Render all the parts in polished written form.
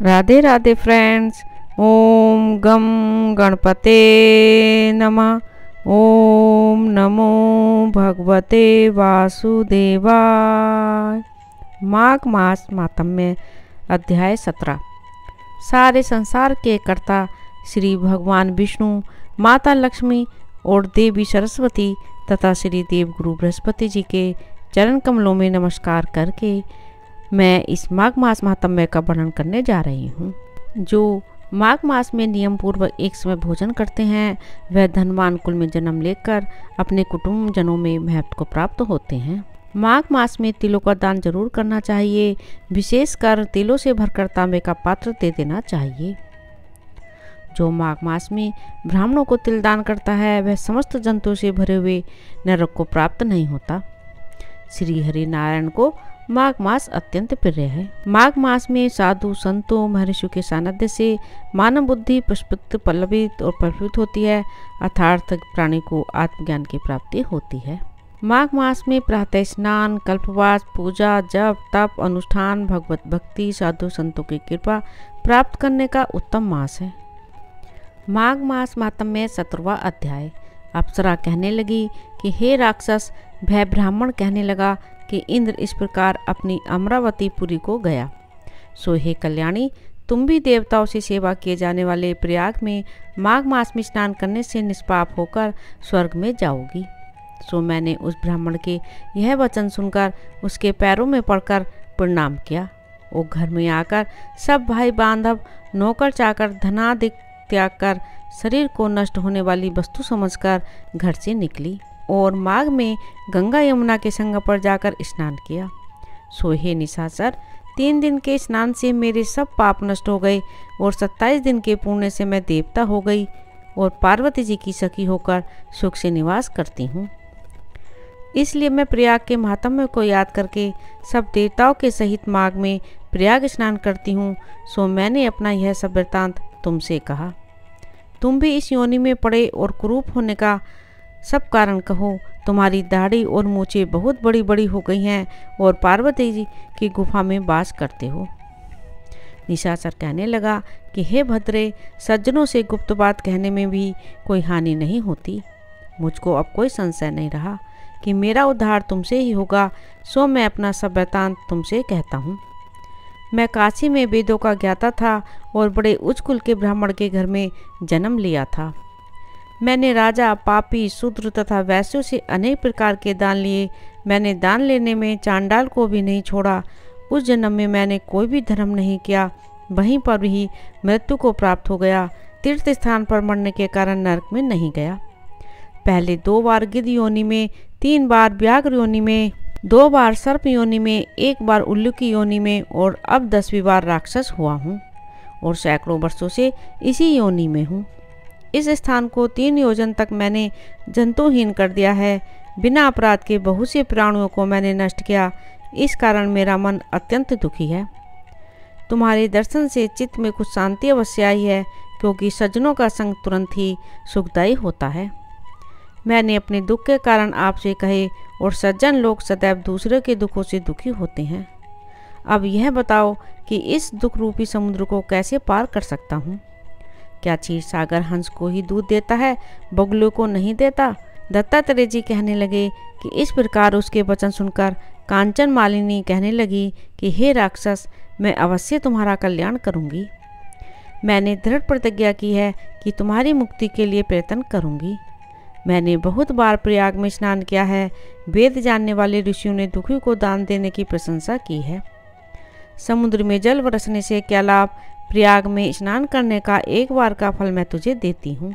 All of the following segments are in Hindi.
राधे राधे फ्रेंड्स। ओम गम गणपते नमः। ओम नमो भगवते वासुदेवाय। माघ मास मातम्य अध्याय 17। सारे संसार के कर्ता श्री भगवान विष्णु, माता लक्ष्मी और देवी सरस्वती तथा श्री देव गुरु बृहस्पति जी के चरण कमलों में नमस्कार करके मैं इस माघ मास महात्म्य का वर्णन करने जा रही हूँ। जो माघ मास में नियम पूर्वक एक समय भोजन करते हैं वह धनवान कुल में जन्म लेकर अपने कुटुंब जनों में महत्व को प्राप्त होते हैं। माघ मास में तिलों का दान जरूर करना चाहिए, विशेषकर तिलों से भरकर तांबे का पात्र दे देना चाहिए। जो माघ मास में ब्राह्मणों को तिल दान करता है वह समस्त जंतुओं से भरे हुए नरक को प्राप्त नहीं होता। श्री हरि नारायण को माघ मास अत्यंत प्रिय है। माघ मास में साधु संतों महर्षियों के सानिध्य से मानव बुद्धि पुष्पित पल्लवित और प्रफुल्लित होती है, अर्थात प्राणी को आत्मज्ञान की प्राप्ति होती है। माघ मास में प्रातः स्नान, कल्पवास, पूजा, जप, तप, अनुष्ठान, भगवत भक्ति, साधु संतों की कृपा प्राप्त करने का उत्तम मास है। माघ मास मातम्य 17वां अध्याय। अप्सरा कहने लगी कि हे राक्षस, भय ब्राह्मण कहने लगा कि इंद्र इस प्रकार अपनी अमरावतीपुरी को गया। सो हे कल्याणी, तुम भी देवताओं से सेवा किए जाने वाले प्रयाग में माघ मास में स्नान करने से निष्पाप होकर स्वर्ग में जाओगी। सो मैंने उस ब्राह्मण के यह वचन सुनकर उसके पैरों में पड़कर प्रणाम किया। वो घर में आकर सब भाई बांधव, नौकर चाकर, धनादिक त्याग कर शरीर को नष्ट होने वाली वस्तु समझकर घर से निकली और माघ में गंगा यमुना के संग पर जाकर स्नान किया। सो हे निशाचर, 3 दिन के स्नान से मेरे सब पाप नष्ट हो गए और 27 दिन के पुण्य से मैं देवता हो गई और पार्वती जी की सखी होकर सुख से निवास करती हूँ। इसलिए मैं प्रयाग के महात्म्य को याद करके सब देवताओं के सहित माघ में प्रयाग स्नान करती हूँ। सो मैंने अपना यह सब वृत्तांत तुमसे कहा। तुम भी इस योनि में पड़े और कुरूप होने का सब कारण कहो। तुम्हारी दाढ़ी और मूछें बहुत बड़ी बड़ी हो गई हैं और पार्वती जी की गुफा में वास करते हो। निशाचर कहने लगा कि हे भद्रे, सज्जनों से गुप्त बात कहने में भी कोई हानि नहीं होती। मुझको अब कोई संशय नहीं रहा कि मेरा उद्धार तुमसे ही होगा। सो मैं अपना सब वृत्तांत तुमसे कहता हूँ। मैं काशी में वेदों का ज्ञाता था और बड़े उच्च कुल के ब्राह्मण के घर में जन्म लिया था। मैंने राजा, पापी, शूद्र तथा वैश्यों से अनेक प्रकार के दान लिए। मैंने दान लेने में चांडाल को भी नहीं छोड़ा। उस जन्म में मैंने कोई भी धर्म नहीं किया, वहीं पर ही मृत्यु को प्राप्त हो गया। तीर्थ स्थान पर मरने के कारण नरक में नहीं गया। पहले 2 बार गिद्ध योनि में, 3 बार व्याघ्र योनि में, 2 बार सर्प योनि में, 1 बार उल्लू की योनि में और अब 10वीं बार राक्षस हुआ हूँ और सैकड़ों वर्षों से इसी योनि में हूँ। इस स्थान को 3 योजन तक मैंने जंतुहीन कर दिया है। बिना अपराध के बहुत से प्राणियों को मैंने नष्ट किया। इस कारण मेरा मन अत्यंत दुखी है। तुम्हारे दर्शन से चित्त में कुछ शांति अवश्य आई है, क्योंकि सज्जनों का संग तुरंत ही सुखदायी होता है। मैंने अपने दुख के कारण आपसे कहे और सज्जन लोग सदैव दूसरे के दुखों से दुखी होते हैं। अब यह बताओ कि इस दुख रूपी समुद्र को कैसे पार कर सकता हूँ। क्या क्षीर सागर हंस को ही दूध देता है, बगुलों को नहीं देता? दत्तात्रेय जी कहने लगे कि इस प्रकार उसके वचन सुनकर कांचन मालिनी कहने लगी कि हे राक्षस, मैं अवश्य तुम्हारा कल्याण करूँगी। मैंने दृढ़ प्रतिज्ञा की है कि तुम्हारी मुक्ति के लिए प्रयत्न करूँगी। मैंने बहुत बार प्रयाग में स्नान किया है। वेद जानने वाले ऋषियों ने दुखी को दान देने की प्रशंसा की है। समुद्र में जल बरसने से क्या लाभ? प्रयाग में स्नान करने का 1 बार का फल मैं तुझे देती हूँ,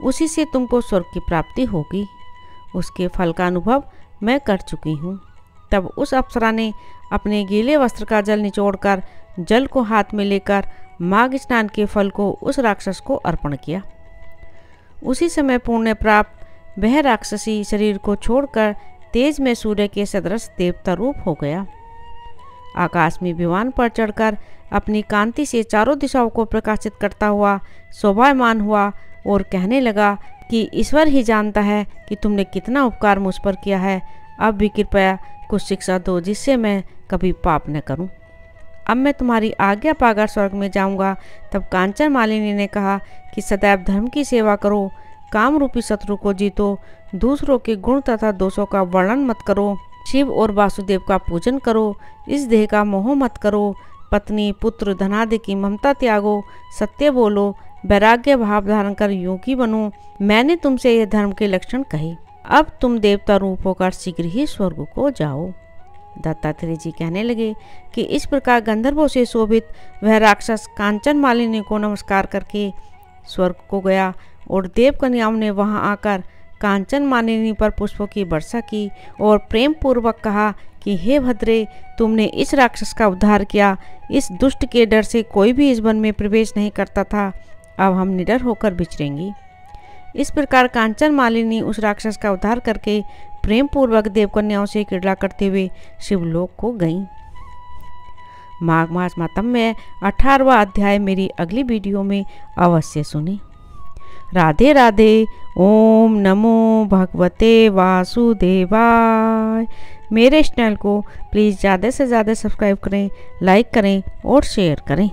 उसी से तुमको स्वर्ग की प्राप्ति होगी। उसके फल का अनुभव मैं कर चुकी हूँ। तब उस अप्सरा ने अपने गीले वस्त्र का जल निचोड़कर जल को हाथ में लेकर माघ स्नान के फल को उस राक्षस को अर्पण किया। उसी समय पुण्य प्राप्त वह राक्षसी शरीर को छोड़कर तेज में सूर्य के सदृश देवता रूप हो गया। आकाश में विमान पर चढ़कर अपनी कांति से चारों दिशाओं को प्रकाशित करता हुआ शोभायमान हुआ और कहने लगा कि ईश्वर ही जानता है कि तुमने कितना उपकार मुझ पर किया है। अब भी कृपया कुछ शिक्षा दो जिससे मैं कभी पाप न करूं। अब मैं तुम्हारी आज्ञा पाकर स्वर्ग में जाऊंगा। तब कांचन मालिनी ने कहा कि सदैव धर्म की सेवा करो, काम रूपी शत्रु को जीतो, दूसरों के गुण तथा दोषों का वर्णन मत करो, शिव और वासुदेव का पूजन करो, इस देह का मोह मत करो, पत्नी पुत्र धनादि की ममता त्यागो, सत्य बोलो, वैराग्य भाव धारण कर योगी बनो। मैंने तुमसे यह धर्म के लक्षण कहे। अब तुम देवता रूप होकर शीघ्र ही स्वर्ग को जाओ। दत्तात्रेय जी कहने लगे कि इस प्रकार गंधर्वों से शोभित वह राक्षस कांचन मालिनी को नमस्कार करके स्वर्ग को गया और देव कन्याओं ने वहां आकर कांचन मालिनी पर पुष्पों की वर्षा की और प्रेम पूर्वक कहा कि हे भद्रे, तुमने इस राक्षस का उद्धार किया। इस दुष्ट के डर से कोई भी इस वन में प्रवेश नहीं करता था। अब हम निडर होकर विचरेंगे। इस प्रकार कांचन मालिनी उस राक्षस का उद्धार करके प्रेम पूर्वक देवकन्याओं से क्रीड़ा करते हुए शिवलोक को गईं। माघ मास मातम में 18वां अध्याय मेरी अगली वीडियो में अवश्य सुनी। राधे राधे। ओम नमो भगवते वासुदेवाय। मेरे इस चैनल को प्लीज़ ज़्यादा से ज़्यादा सब्सक्राइब करें, लाइक करें और शेयर करें।